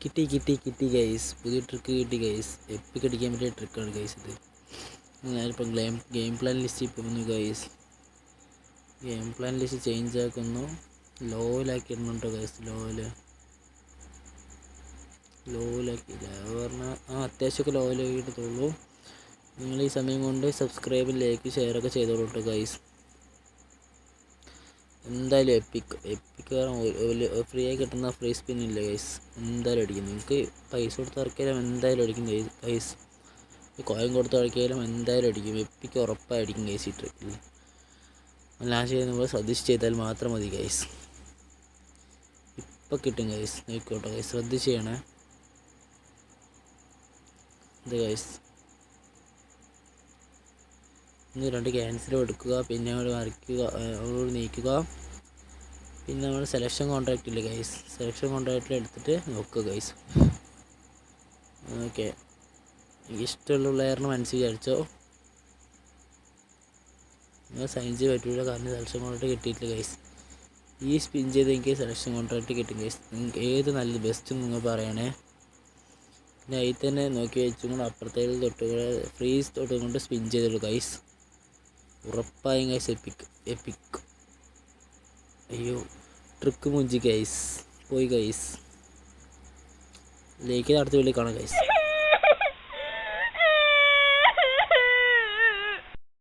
കിട്ടി ഗൈസ്. പുതിയ ട്രിക്ക് കിട്ടി ഗൈസ്. എപ്പിക്ക് അടിക്കാൻ പറ്റിയ ട്രിക്കാണ് ഗൈസ് ഇത്. ഞാനിപ്പം ഗെയിം പ്ലാൻ ലിസ്റ്റിൽ പോകുന്നു guys. Game plan list change ആക്കുന്നു. ലോയിലാക്കിയിടുന്നുണ്ടോ ഗൈസ്? ലോയിലാക്കിയില്ല പറഞ്ഞാൽ അത്യാവശ്യമൊക്കെ ലോയിലാക്കിയിട്ടത്തുള്ളൂ. നിങ്ങൾ ഈ സമയം കൊണ്ട് സബ്സ്ക്രൈബ്, ലൈക്ക്, ഷെയറൊക്കെ ചെയ്തോളൂ കേട്ടോ ഗൈസ്. എന്തായാലും എപ്പിക്ക് ഫ്രീ ആയി കിട്ടുന്ന ഫ്രീ സ്പിന്നില്ല ഗൈസ്. എന്തായാലും അടിക്കും. നിങ്ങൾക്ക് പൈസ കൊടുത്ത് ഇറക്കിയാലും എന്തായാലും അടിക്കും ഗൈസ്. കോയിൻ കൊടുത്ത് ഇറക്കിയാലും എന്തായാലും അടിക്കും. എപ്പിക്ക് ഉറപ്പായിരിക്കും ഗൈസ് ഈ ട്രിക്കിൽ. ലാസ്റ്റ് ചെയ്യുമ്പോൾ ശ്രദ്ധിച്ച് ചെയ്താൽ മാത്രം മതി ഗൈസ്. ഇപ്പം കിട്ടും ഗൈസ്. നോക്കോട്ടെ ഗൈസ്, ശ്രദ്ധിച്ച് ചെയ്യണേ. ഇത് ഗൈസ് ഇന്ന് 2 ക്യാൻസൽ എടുക്കുക, പിന്നെ നമ്മൾ വരയ്ക്കുക, നീക്കുക. പിന്നെ നമ്മൾ സെലക്ഷൻ കോൺട്രാക്റ്റ് ഇല്ല ഗൈസ്. സെലക്ഷൻ കോൺട്രാക്റ്റിൽ എടുത്തിട്ട് നോക്കുക ഗൈസ്. ഓക്കെ, ഇഷ്ടമുള്ള പ്ലെയറിന് മനസ്സിൽ വിചാരിച്ചോ. നിങ്ങൾ സൈൻ ചെയ്യാൻ പറ്റില്ല, കാരണം സെലക്ഷൻ കോൺട്രാക്റ്റ് കിട്ടിയിട്ടില്ല ഗൈസ്. ഈ സ്പിൻ ചെയ്ത് എനിക്ക് സെലക്ഷൻ കോൺട്രാക്റ്റ് കിട്ടും ഗൈസ്. നിങ്ങൾക്ക് ഏത് നല്ല ബെസ്റ്റ് നിങ്ങൾ പറയണേ. പിന്നെ അതിൽ തന്നെ നോക്കി വെച്ചും കൊണ്ട് അപ്പുറത്തേക്ക് തൊട്ടുകൂടെ ഫ്രീസ് തൊട്ടുകൊണ്ട് സ്പിൻ ചെയ്തോളൂ ഗൈസ്. ഉറപ്പായും ഗൈസ് എപ്പിക്ക്. അയ്യോ, ട്രിക്ക് മുഞ്ചി ഗൈസ്. പോയി ഗൈസ്. ലേക്ക് അടുത്ത വീട്ടിൽ കാണാം ഗൈസ്.